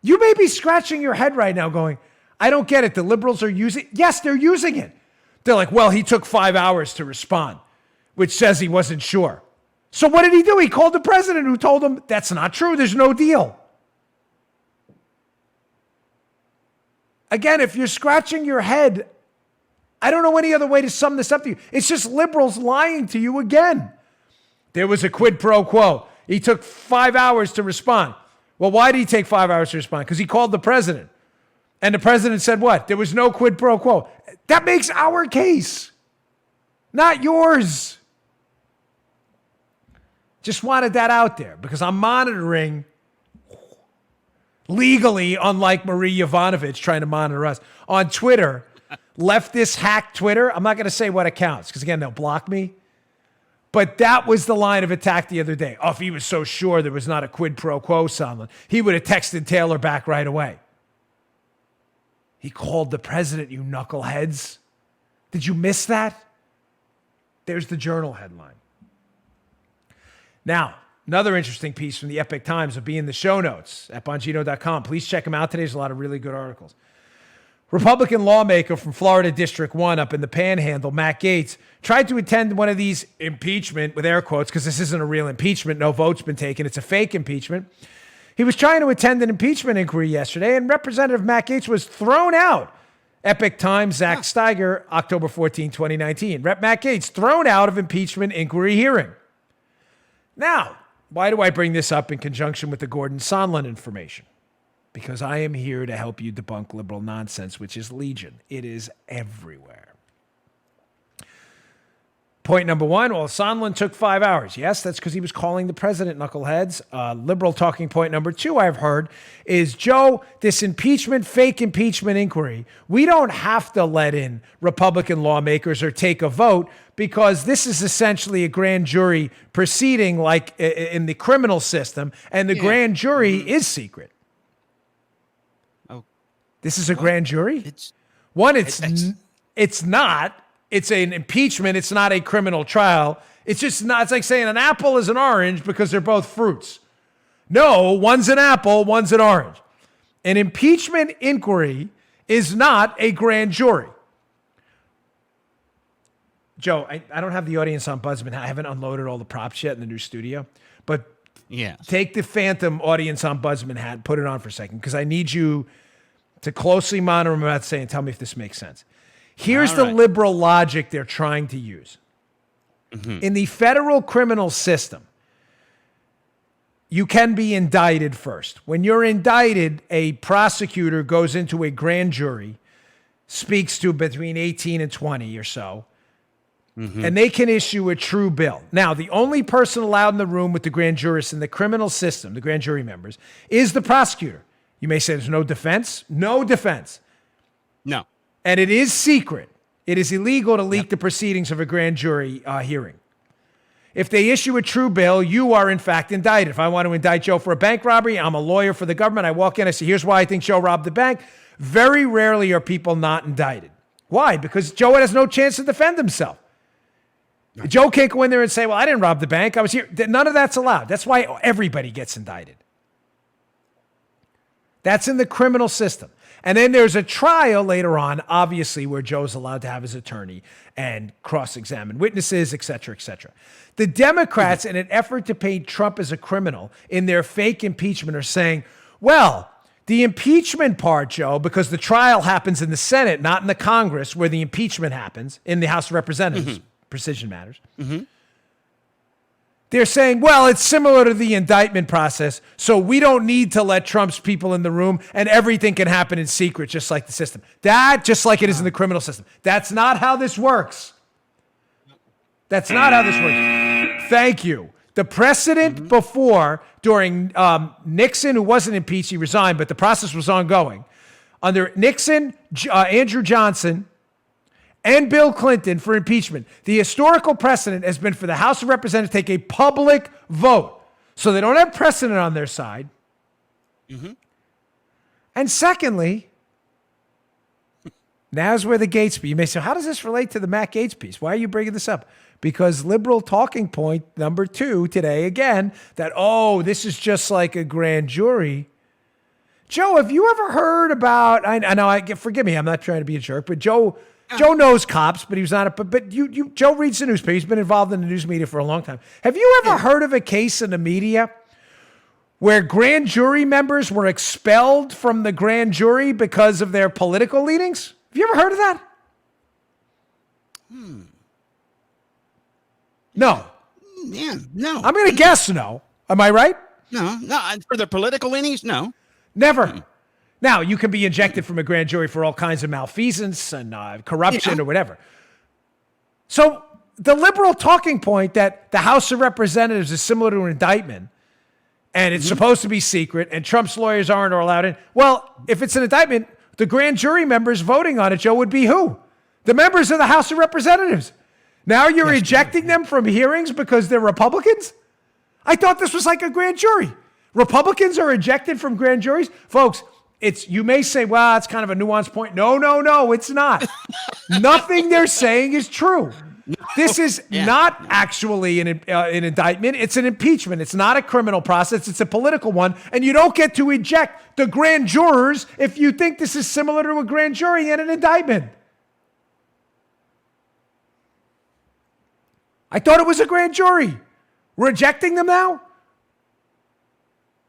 You may be scratching your head right now going, I don't get it. The liberals are using, yes, they're using it. They're like, well, he took 5 hours to respond. which says he wasn't sure. So what did he do? He called the president, who told him that's not true. There's no deal. Again, if you're scratching your head, I don't know any other way to sum this up to you. It's just liberals lying to you again. There was a quid pro quo. He took 5 hours to respond. Well, why did he take 5 hours to respond? Because he called the president. And the president said what? There was no quid pro quo. That makes our case, not yours. Just wanted that out there because I'm monitoring legally, unlike Marie Yovanovitch trying to monitor us. On Twitter, leftist hack Twitter. I'm not going to say what accounts because, again, they'll block me. But that was the line of attack the other day. Oh, if he was so sure there was not a quid pro quo, Sondland, he would have texted Taylor back right away. He called the president, you knuckleheads. Did you miss that? There's the Journal headline. Now, another interesting piece from the Epic Times will be in the show notes at Bongino.com. Please check them out today. There's a lot of really good articles. Republican lawmaker from Florida District 1 up in the Panhandle, Matt Gaetz, tried to attend one of these impeachment, with air quotes, because this isn't a real impeachment. No vote's been taken. It's a fake impeachment. He was trying to attend an impeachment inquiry yesterday, and Representative Matt Gaetz was thrown out. Epic Times, Zach Steiger, October 14, 2019. Rep. Matt Gaetz thrown out of impeachment inquiry hearing. Now, why do I bring this up in conjunction with the Gordon Sondland information? Because I am here to help you debunk liberal nonsense, which is legion. It is everywhere. Point number one, well, Sondland took 5 hours. Yes, that's because he was calling the president, knuckleheads. Liberal talking point number two I've heard is, Joe, this impeachment, fake impeachment inquiry, we don't have to let in Republican lawmakers or take a vote because this is essentially a grand jury proceeding like in the criminal system, and the grand jury is secret. Oh, this is a grand jury? It's not. It's an impeachment. It's not a criminal trial. It's just not. It's like saying an apple is an orange because they're both fruits. No, one's an apple, one's an orange. An impeachment inquiry is not a grand jury. Joe, I don't have the audience on Buzzman. I haven't unloaded all the props yet in the new studio. But take the phantom audience on Buzzman hat and put it on for a second because I need you to closely monitor what I'm about to say and tell me if this makes sense. Here's the liberal logic they're trying to use. Mm-hmm. In the federal criminal system, you can be indicted first. When you're indicted, a prosecutor goes into a grand jury, speaks to between 18 and 20 or so, and they can issue a true bill. Now, the only person allowed in the room with the grand jurists in the criminal system, the grand jury members, is the prosecutor. You may say there's no defense. No defense. No. And it is secret. It is illegal to leak the proceedings of a grand jury hearing. If they issue a true bill, you are in fact indicted. If I want to indict Joe for a bank robbery, I'm a lawyer for the government. I walk in, I say, here's why I think Joe robbed the bank. Very rarely are people not indicted. Why? Because Joe has no chance to defend himself. Right. Joe can't go in there and say, well, I didn't rob the bank. I was here. None of that's allowed. That's why everybody gets indicted. That's in the criminal system. And then there's a trial later on, obviously, where Joe's allowed to have his attorney and cross-examine witnesses, et cetera, et cetera. The Democrats, in an effort to paint Trump as a criminal in their fake impeachment, are saying, well, the impeachment part, Joe, because the trial happens in the Senate, not in the Congress, where the impeachment happens, in the House of Representatives, precision matters. They're saying, well, it's similar to the indictment process, so we don't need to let Trump's people in the room, and everything can happen in secret, just like the system. Just like it is in the criminal system. That's not how this works. That's not how this works. Thank you. The precedent before, during Nixon, who wasn't impeached, he resigned, but the process was ongoing. Under Nixon, Andrew Johnson, and Bill Clinton for impeachment, the historical precedent has been for the House of Representatives to take a public vote. So they don't have precedent on their side. And secondly, now's where the Gaetz piece. You may say, how does this relate to the Matt Gaetz piece? Why are you bringing this up? Because liberal talking point number two today, again, that, oh, this is just like a grand jury. Joe, have you ever heard about, I know, forgive me, I'm not trying to be a jerk, but Joe, Joe knows cops, but he was not a, but Joe reads the newspaper. He's been involved in the news media for a long time. Have you ever heard of a case in the media where grand jury members were expelled from the grand jury because of their political leanings? Have you ever heard of that? No. Yeah, no. I'm going to guess no. Am I right? No. For their political leanings, no. Never. Now, you can be ejected from a grand jury for all kinds of malfeasance and corruption or whatever. So the liberal talking point that the House of Representatives is similar to an indictment and it's supposed to be secret and Trump's lawyers aren't allowed in. Well, if it's an indictment, the grand jury members voting on it, Joe, would be who? The members of the House of Representatives. Now you're ejecting them from hearings because they're Republicans? I thought this was like a grand jury. Republicans are ejected from grand juries? Folks, you may say, well, it's kind of a nuanced point. No, it's not. Nothing they're saying is true. This is not actually an indictment. It's an impeachment. It's not a criminal process. It's a political one. And you don't get to eject the grand jurors if you think this is similar to a grand jury and an indictment. I thought it was a grand jury. We're ejecting them now?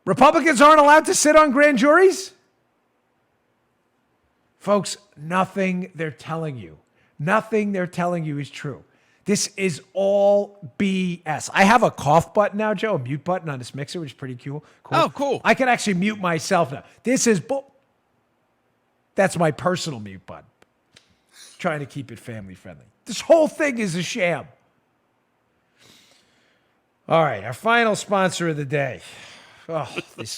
Republicans aren't allowed to sit on grand juries? Folks, nothing they're telling you is true. This is all BS. I have a cough button now, Joe, a mute button on this mixer, which is pretty cool. Oh, cool. I can actually mute myself now. That's my personal mute button. Trying to keep it family friendly. This whole thing is a sham. All right, our final sponsor of the day. Oh,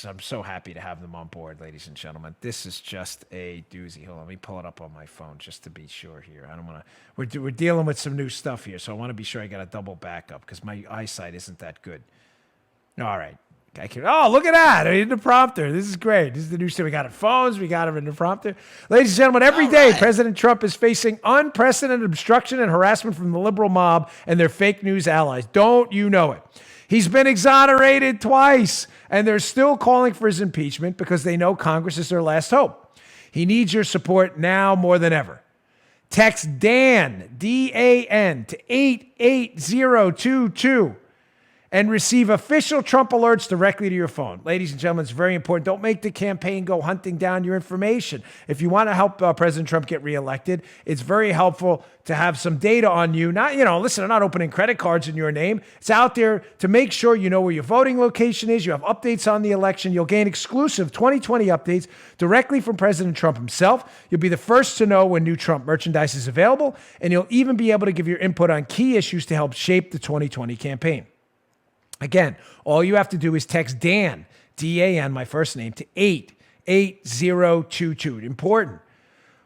I'm so happy to have them on board, ladies and gentlemen. This is just a doozy. Hold on, let me pull it up on my phone just to be sure here. I don't want to. We're dealing with some new stuff here, so I want to be sure I got a double backup because my eyesight isn't that good. All right. Look at that. I need the prompter. This is great. This is the new stuff. We got it phones. We got it in the prompter. Ladies and gentlemen, every day, President Trump is facing unprecedented obstruction and harassment from the liberal mob and their fake news allies. Don't you know it? He's been exonerated twice, and they're still calling for his impeachment because they know Congress is their last hope. He needs your support now more than ever. Text DAN, D-A-N, to 88022 and receive official Trump alerts directly to your phone. Ladies and gentlemen, it's very important. Don't make the campaign go hunting down your information. If you want to help President Trump get reelected, it's very helpful to have some data on you. Listen, I'm not opening credit cards in your name. It's out there to make sure you know where your voting location is. You have updates on the election. You'll gain exclusive 2020 updates directly from President Trump himself. You'll be the first to know when new Trump merchandise is available, and you'll even be able to give your input on key issues to help shape the 2020 campaign. Again, all you have to do is text Dan, D-A-N, my first name, to 88022. Important.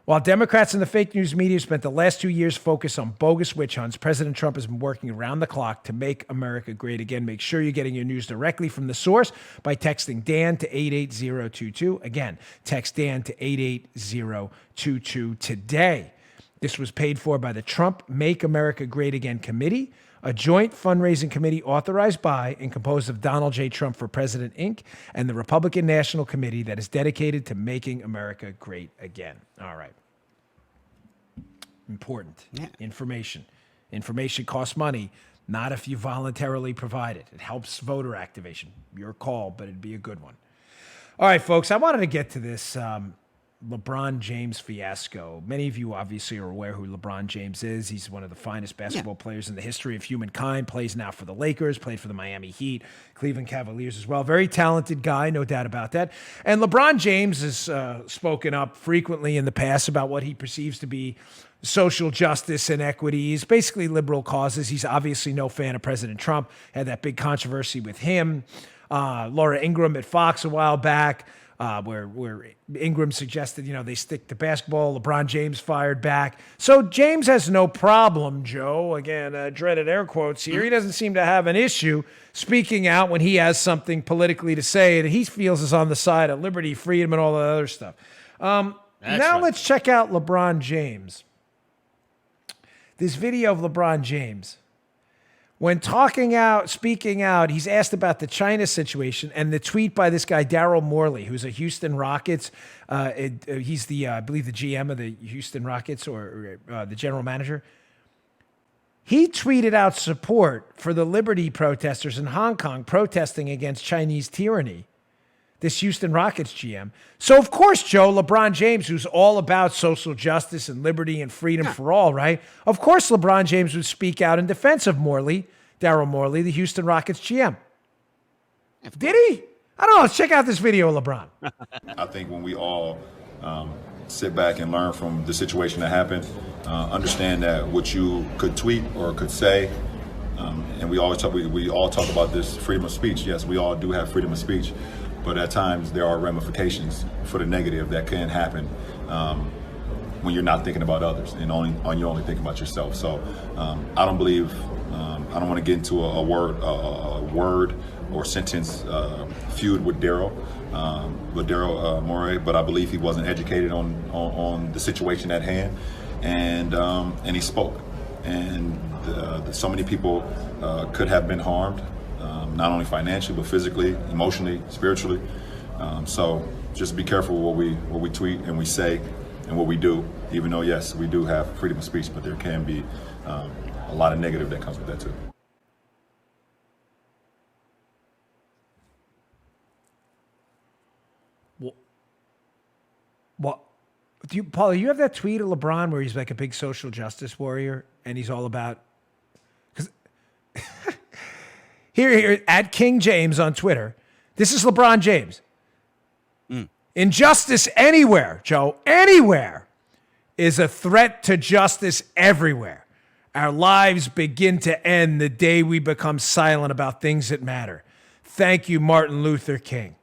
While Democrats and the fake news media spent the last 2 years focused on bogus witch hunts, President Trump has been working around the clock to make America great again. Make sure you're getting your news directly from the source by texting Dan to 88022. Again, text Dan to 88022 today. This was paid for by the Trump Make America Great Again Committee, a joint fundraising committee authorized by and composed of Donald J. Trump for President, Inc., and the Republican National Committee that is dedicated to making America great again. All right. Important. Yeah. Information. Information costs money, not if you voluntarily provide it. It helps voter activation. Your call, but it'd be a good one. All right, folks, I wanted to get to this LeBron James fiasco. Many of you obviously are aware who LeBron James is. He's one of the finest basketball players in the history of humankind, plays now for the Lakers, played for the Miami Heat, Cleveland Cavaliers as well. Very talented guy, no doubt about that. And LeBron James has spoken up frequently in the past about what he perceives to be social justice and equities, basically liberal causes. He's obviously no fan of President Trump, had that big controversy with him. Laura Ingraham at Fox a while back, where Ingram suggested, they stick to basketball. LeBron James fired back. So James has no problem, Joe, again, dreaded air quotes here. He doesn't seem to have an issue speaking out when he has something politically to say that he feels is on the side of liberty, freedom, and all that other stuff. Let's check out LeBron James. This video of LeBron James, When speaking out, he's asked about the China situation and the tweet by this guy, Daryl Morley, who's a Houston Rockets. He's I believe, the GM of the Houston Rockets or the general manager. He tweeted out support for the liberty protesters in Hong Kong protesting against Chinese tyranny. This Houston Rockets GM. So, of course, Joe, LeBron James, who's all about social justice and liberty and freedom for all, right? Of course, LeBron James would speak out in defense of Daryl Morley, the Houston Rockets GM. Did he? I don't know. Let's check out this video of LeBron. I think when we all sit back and learn from the situation that happened, understand that what you could tweet or could say, and we all talk about this freedom of speech. Yes, we all do have freedom of speech. But at times there are ramifications for the negative that can happen when you're not thinking about others and you're only thinking about yourself. So I don't believe I don't want to get into a word or sentence feud with Daryl Morey, but I believe he wasn't educated on the situation at hand, and he spoke, and so many people could have been harmed. Not only financially, but physically, emotionally, spiritually. So just be careful what we tweet and we say and what we do, even though, yes, we do have freedom of speech, but there can be a lot of negative that comes with that too. What? Paul, you have that tweet of LeBron where he's like a big social justice warrior and he's all about... Here, at King James on Twitter. This is LeBron James. Injustice anywhere, Joe, anywhere, is a threat to justice everywhere. Our lives begin to end the day we become silent about things that matter. Thank you, Martin Luther King.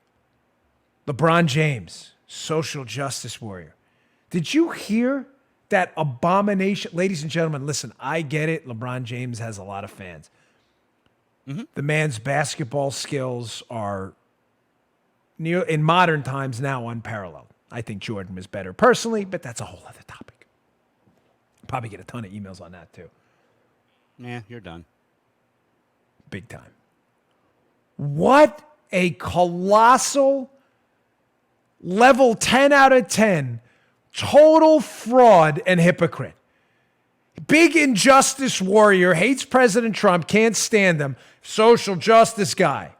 LeBron James, social justice warrior. Did you hear that abomination? Ladies and gentlemen, listen, I get it. LeBron James has a lot of fans. The man's basketball skills are, in modern times now, unparalleled. I think Jordan was better personally, but that's a whole other topic. Probably get a ton of emails on that too. Yeah, you're done. Big time. What a colossal level 10 out of 10 total fraud and hypocrite. Big injustice warrior, hates President Trump, can't stand him. Social justice guy.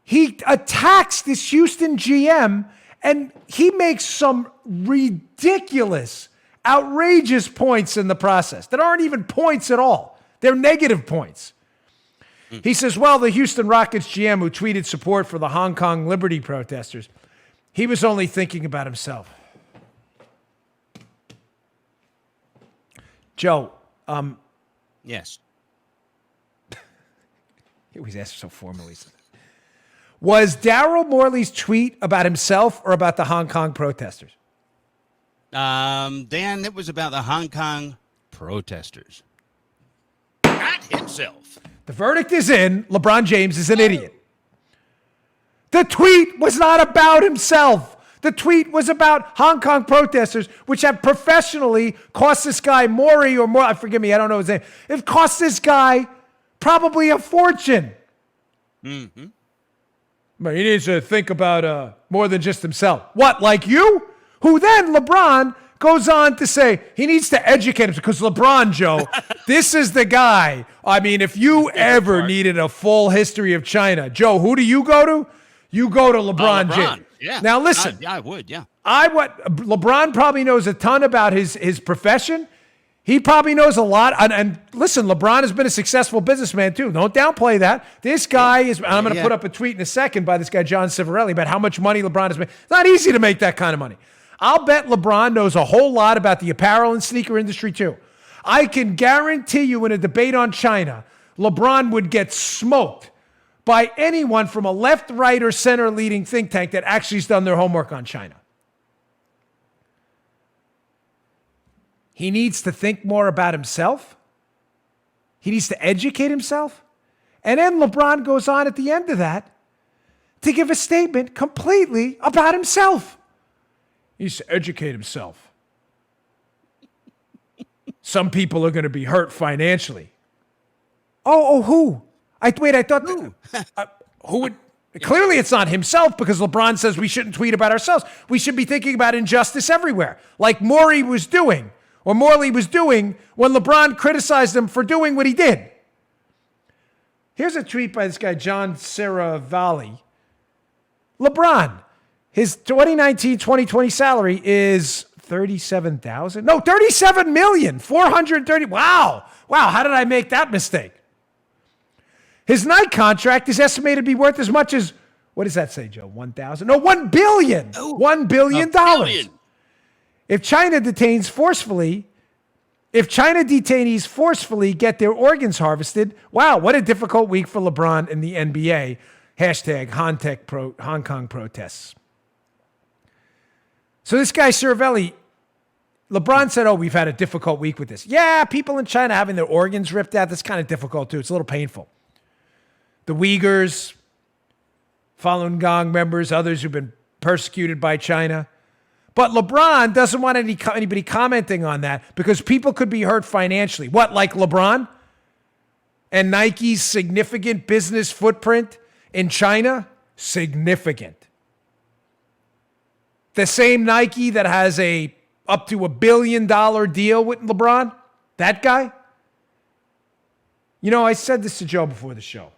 He attacks this Houston GM and he makes some ridiculous, outrageous points in the process that aren't even points at all. They're negative points. He says, well, the Houston Rockets GM who tweeted support for the Hong Kong liberty protesters, he was only thinking about himself. Joe. Yes. He always asks so formally. Was Daryl Morley's tweet about himself or about the Hong Kong protesters? Dan, it was about the Hong Kong protesters. Not himself. The verdict is in. LeBron James is an idiot. The tweet was not about himself. The tweet was about Hong Kong protesters, which have professionally cost this guy forgive me, I don't know his name. It cost this guy probably a fortune. Mm-hmm. But he needs to think about more than just himself. What, like you? Who then, LeBron, goes on to say he needs to educate himself because LeBron, Joe, this is the guy. I mean, if you ever needed a full history of China, Joe, who do you go to? You go to LeBron James. Yeah. Now, listen. I would, yeah. LeBron probably knows a ton about his profession. He probably knows a lot. And listen, LeBron has been a successful businessman too. Don't downplay that. This guy is, I'm going to put up a tweet in a second by this guy, John Civarelli, about how much money LeBron has made. It's not easy to make that kind of money. I'll bet LeBron knows a whole lot about the apparel and sneaker industry too. I can guarantee you in a debate on China, LeBron would get smoked by anyone from a left, right, or center leading think tank that actually has done their homework on China. He needs to think more about himself. He needs to educate himself. And then LeBron goes on at the end of that to give a statement completely about himself. He needs to educate himself. Some people are going to be hurt financially. Who? I thought who would? Clearly, it's not himself because LeBron says we shouldn't tweet about ourselves. We should be thinking about injustice everywhere, like Morley was doing when LeBron criticized him for doing what he did. Here's a tweet by this guy, John Saravalli. LeBron, his 2019-2020 salary is $37,000. No, $37,430,000. Wow. How did I make that mistake? His Nike contract is estimated to be worth as much as, what does that say, Joe? 1,000? No, $1 billion. $1 billion. If China detainees forcefully get their organs harvested, wow, what a difficult week for LeBron and the NBA. Hashtag Hong Kong protests. So this guy, Cervelli, LeBron said, we've had a difficult week with this. Yeah, people in China having their organs ripped out, that's kind of difficult too. It's a little painful. The Uyghurs, Falun Gong members, others who've been persecuted by China. But LeBron doesn't want anybody commenting on that because people could be hurt financially. What, like LeBron? And Nike's significant business footprint in China? Significant. The same Nike that has up to $1 billion deal with LeBron? That guy? You know, I said this to Joe before the show.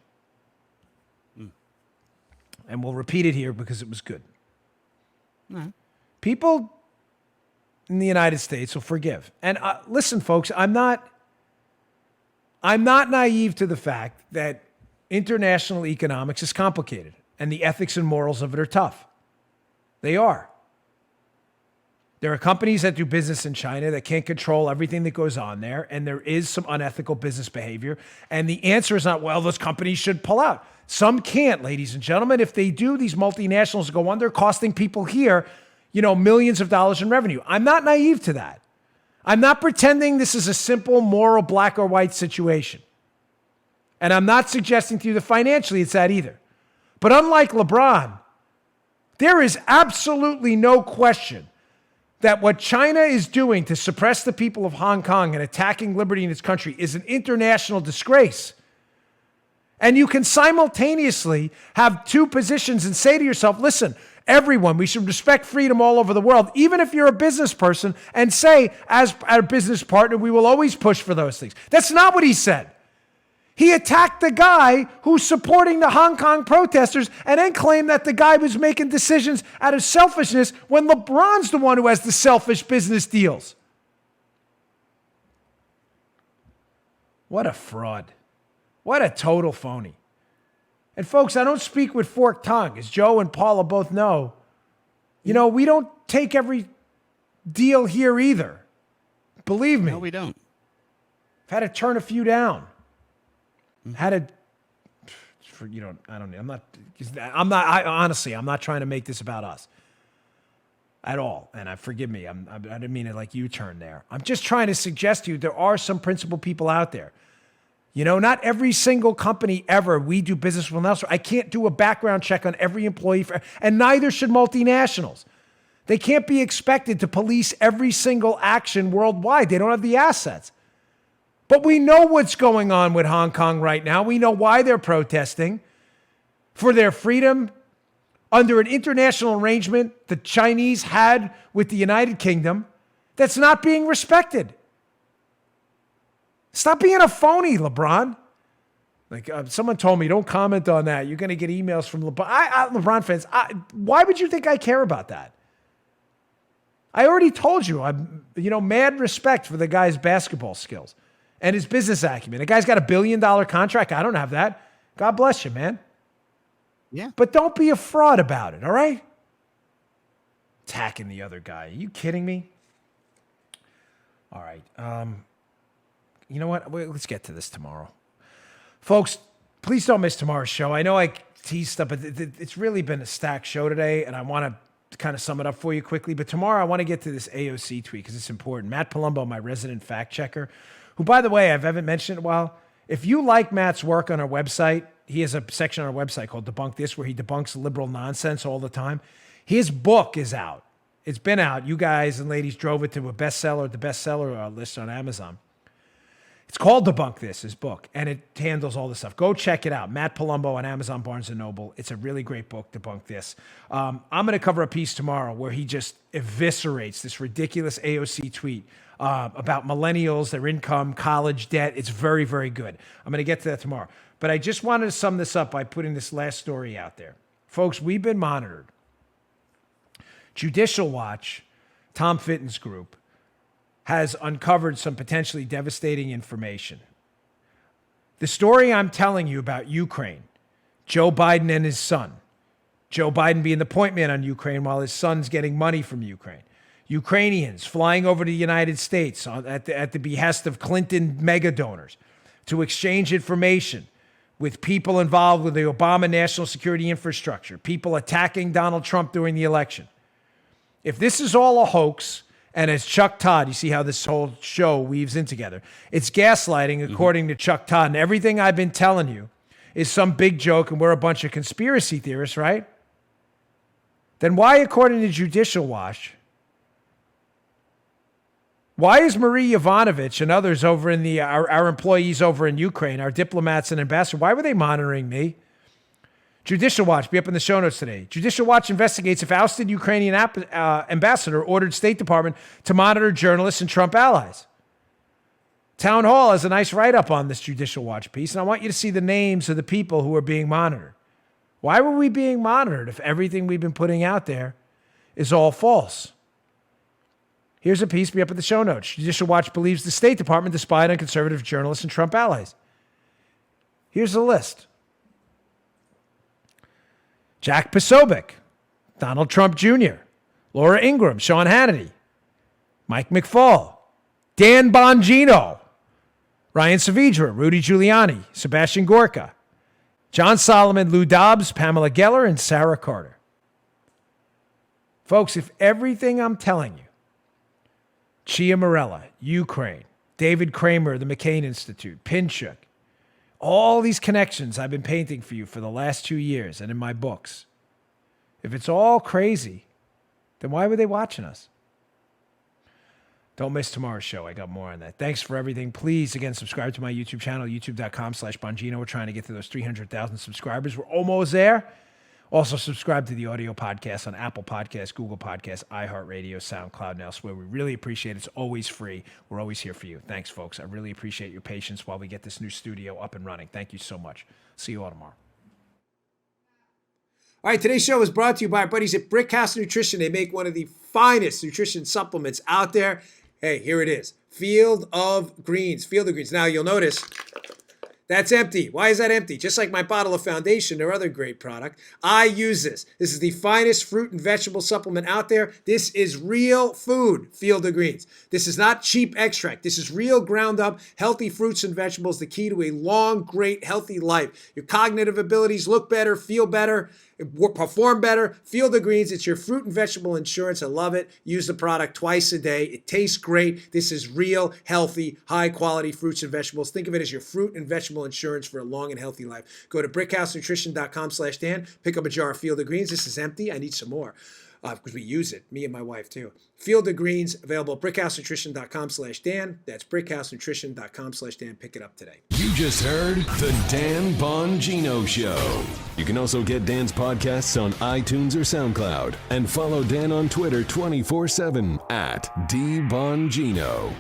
And we'll repeat it here because it was good. People in the United States will forgive. And listen, folks, I'm not naive to the fact that international economics is complicated and the ethics and morals of it are tough. They are. There are companies that do business in China that can't control everything that goes on there, and there is some unethical business behavior. And the answer is not, those companies should pull out. Some can't, ladies and gentlemen. If they do, these multinationals go under, costing people here, millions of dollars in revenue. I'm not naive to that. I'm not pretending this is a simple moral black or white situation. And I'm not suggesting to you that financially it's that either. But unlike LeBron, there is absolutely no question that what China is doing to suppress the people of Hong Kong and attacking liberty in its country is an international disgrace. And you can simultaneously have two positions and say to yourself, listen, everyone, we should respect freedom all over the world, even if you're a business person, and say, as our business partner, we will always push for those things. That's not what he said. He attacked the guy who's supporting the Hong Kong protesters and then claimed that the guy was making decisions out of selfishness when LeBron's the one who has the selfish business deals. What a fraud. What a total phony. And folks, I don't speak with forked tongue. As Joe and Paula both know, we don't take every deal here either. Believe me. No, we don't. I've had to turn a few down. I'm not trying to make this about us at all. And forgive me. I didn't mean it like you turned there. I'm just trying to suggest to you, there are some principled people out there. Not every single company ever we do business with else. I can't do a background check on every employee, and neither should multinationals. They can't be expected to police every single action worldwide. They don't have the assets. But we know what's going on with Hong Kong right now. We know why they're protesting for their freedom under an international arrangement the Chinese had with the United Kingdom that's not being respected. Stop being a phony, LeBron. Someone told me, don't comment on that. You're going to get emails from LeBron. LeBron fans, why would you think I care about that? I already told you, I'm, mad respect for the guy's basketball skills and his business acumen. The guy's got $1 billion contract. I don't have that. God bless you, man. Yeah. But don't be a fraud about it, all right? Attacking the other guy. Are you kidding me? All right. You know what? Let's get to this tomorrow. Folks, please don't miss tomorrow's show. I know I teased stuff, but it's really been a stacked show today, and I want to kind of sum it up for you quickly. But tomorrow I want to get to this AOC tweet because it's important. Matt Palumbo, my resident fact checker, who, by the way, I haven't mentioned in a while. If you like Matt's work on our website, he has a section on our website called Debunk This, where he debunks liberal nonsense all the time. His book is out. It's been out. You guys and ladies drove it to the bestseller list on Amazon. It's called Debunk This, his book, and it handles all this stuff. Go check it out. Matt Palumbo on Amazon, Barnes & Noble. It's a really great book, Debunk This. I'm going to cover a piece tomorrow where he just eviscerates this ridiculous AOC tweet about millennials, their income, college debt. It's very, very good. I'm going to get to that tomorrow. But I just wanted to sum this up by putting this last story out there. Folks, we've been monitored. Judicial Watch, Tom Fitton's group, has uncovered some potentially devastating information. The story I'm telling you about Ukraine, Joe Biden and his son, Joe Biden being the point man on Ukraine while his son's getting money from Ukraine, Ukrainians flying over to the United States at the behest of Clinton mega donors to exchange information with people involved with the Obama national security infrastructure, people attacking Donald Trump during the election. If this is all a hoax, and as Chuck Todd, you see how this whole show weaves in together. It's gaslighting, according to Chuck Todd. And everything I've been telling you is some big joke and we're a bunch of conspiracy theorists, right? Then why, according to Judicial Watch, why is Marie Yovanovitch and others over in our employees over in Ukraine, our diplomats and ambassadors, why were they monitoring me? Judicial Watch, be up in the show notes today. Judicial Watch investigates if ousted Ukrainian ambassador ordered State Department to monitor journalists and Trump allies. Town Hall has a nice write-up on this Judicial Watch piece, and I want you to see the names of the people who are being monitored. Why were we being monitored if everything we've been putting out there is all false? Here's a piece, be up in the show notes. Judicial Watch believes the State Department to spy on conservative journalists and Trump allies. Here's the list. Jack Posobiec, Donald Trump Jr., Laura Ingraham, Sean Hannity, Mike McFaul, Dan Bongino, Ryan Saavedra, Rudy Giuliani, Sebastian Gorka, John Solomon, Lou Dobbs, Pamela Geller, and Sarah Carter. Folks, if everything I'm telling you, Chia Morella, Ukraine, David Kramer, the McCain Institute, Pinchuk, all these connections I've been painting for you for the last 2 years and in my books. If it's all crazy, then why were they watching us? Don't miss tomorrow's show. I got more on that. Thanks for everything. Please, again, subscribe to my YouTube channel, youtube.com/Bongino. We're trying to get to those 300,000 subscribers. We're almost there. Also, subscribe to the audio podcast on Apple Podcasts, Google Podcasts, iHeartRadio, SoundCloud, and elsewhere. We really appreciate it. It's always free. We're always here for you. Thanks, folks. I really appreciate your patience while we get this new studio up and running. Thank you so much. See you all tomorrow. All right, today's show is brought to you by our buddies at Brickhouse Nutrition. They make one of the finest nutrition supplements out there. Hey, here it is. Field of Greens. Field of Greens. Now, you'll notice that's empty. Why is that empty? Just like my bottle of Foundation, their other great product. I use this. This is the finest fruit and vegetable supplement out there. This is real food, Field of Greens. This is not cheap extract. This is real ground up, healthy fruits and vegetables, the key to a long, great, healthy life. Your cognitive abilities look better, feel better, perform better. Field of Greens, it's your fruit and vegetable insurance. I love it. Use the product twice a day. It tastes great. This is real, healthy, high-quality fruits and vegetables. Think of it as your fruit and vegetable insurance for a long and healthy life. Go to brickhousenutrition.com/Dan. Pick up a jar of Field of Greens. This is empty. I need some more because we use it, me and my wife too. Field of Greens, available at brickhousenutrition.com/Dan. That's brickhousenutrition.com/Dan. Pick it up today. You just heard The Dan Bongino Show. You can also get Dan's podcasts on iTunes or SoundCloud. And follow Dan on Twitter 24/7 @DBongino.